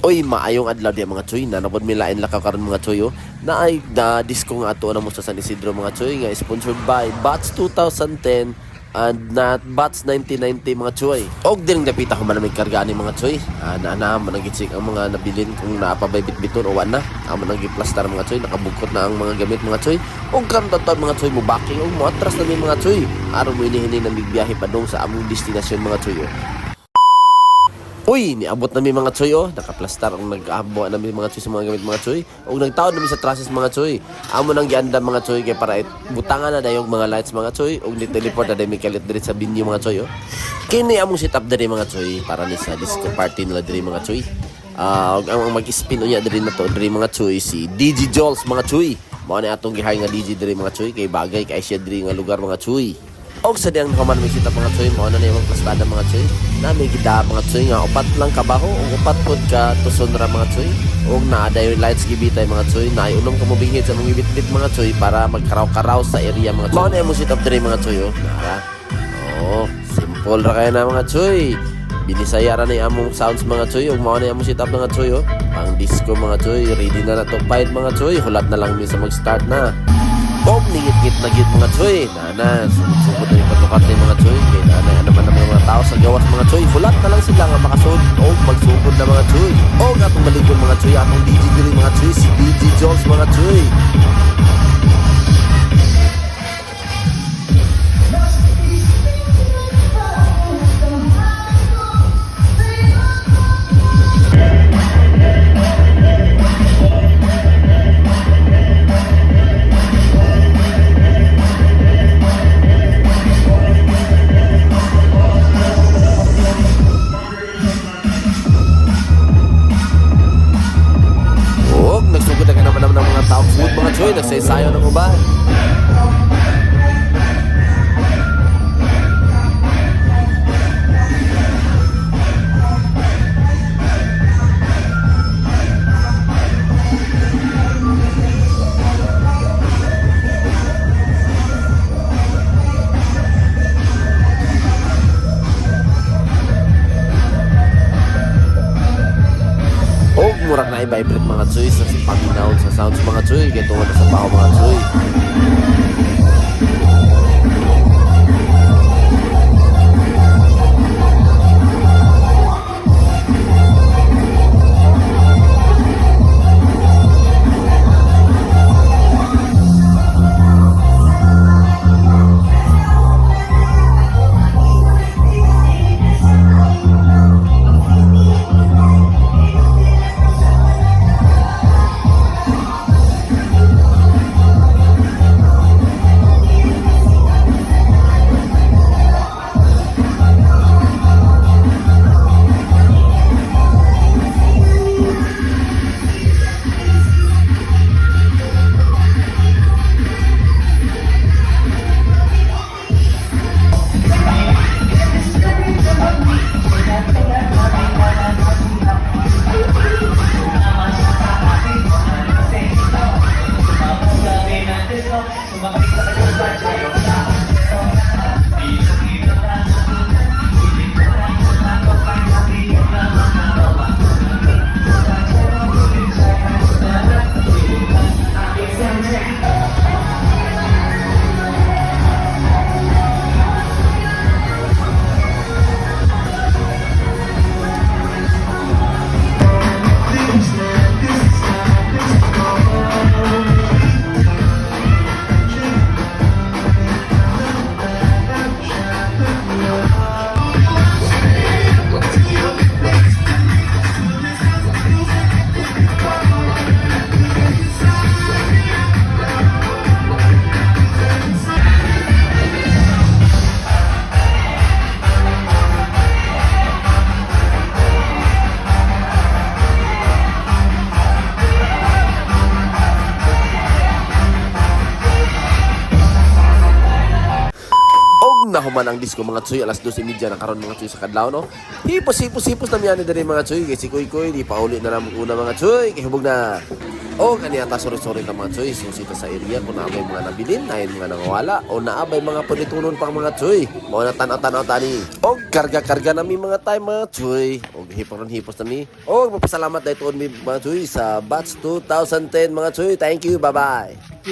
Oy, maayong adlaw di mga choy, nanapod mi lain lakaw karon mga choy na ay na disco nga ato na mo sa San Isidro mga choy nga sponsored by Bats 2010 and not Bats 1990 mga choy. Og din dapita ko man may karga ni mga choy. Na managitsik ang mga nabilin kung naapabay bitbiton o wala na. Amo nang giplastar mga choy, nakabukot na ang mga gamit mga choy. Og kanto mga choy mo backing og mo atras na mi mga choy. Aron mo inihini nang bigbiyahe padung sa among destinasyon mga choy. Uy, niabot na mi mga choy nakaplastar ang nag-abo na mi mga choy sa mga gamit mga choy. Og nagtaod na mi sa trusses mga choy. Amo nang gianda mga choy kay para butangan na dayong mga lights mga choy og ni teleport na day mi kalit diri sa binyo mga choy. Kini among setup diri mga choy para ni sa disco party nila diri mga choy. Og ang mag-spin unya diri na to diri mga choy si DJ Jols mga choy. Mao ni atong gihay nga DJ diri mga choy kay bagay kay siya diri nga lugar mga choy. Og sa diyang kaman may sita mga choy mo na yung plastada mga choy na may gida mga choy nga upat lang kabaho o upat pod ka tuson ra mga choy og naada yung lights gibitay mga choy na ay ulong kamubingit sa mga bitbit mga choy para magkaraw-karaw sa area mga choy. Mao na yung sit up diri mga choy nara. Simple ra kay na mga choy. Binisaya ra ni among sounds mga choy og mao na yung sit up mga choy pang disco mga choy ready na to fight mga choy hulat na lang mi sa mag-start na. Og ningit-ngit na git mga choy. Nana, sumut-sumut na yung patukat ng mga choy. Kaya nanay, ano man ang mga tao sa gawas mga choy. Hulat na lang sila nga makasod o magsugod na mga choy. Og atong malikon mga choy. Atong DJ dili mga choy. Si DJ Jones mga choy. Nagsugod na ka naman ng mga tao food mga choy, nagsaysayo ng uban. Murag na i-vibrate mga choy sa panginaw sa sounds mga choy kaya tungod sa baho mga choy. human ang disco mga tsuy, alas 12:30 na karon mga tsuy sa kadlaw no. Hipos na miyan diri mga tsuy, kay si Kuy di pauli na namang una mga tsuy, kay hubog na. O kaniya ta sorry na mga tsuy, susita sa area kung naabay mga nabilin, nahin mga nangawala o naabay mga panitunon pang mga tsuy. Mao na tanaw tani. O karga nami mga time mga tsuy. O hipos na mi. O magpasalamat dahil tuon mi mga tsuy sa batch 2010 mga tsuy. Thank you, bye-bye.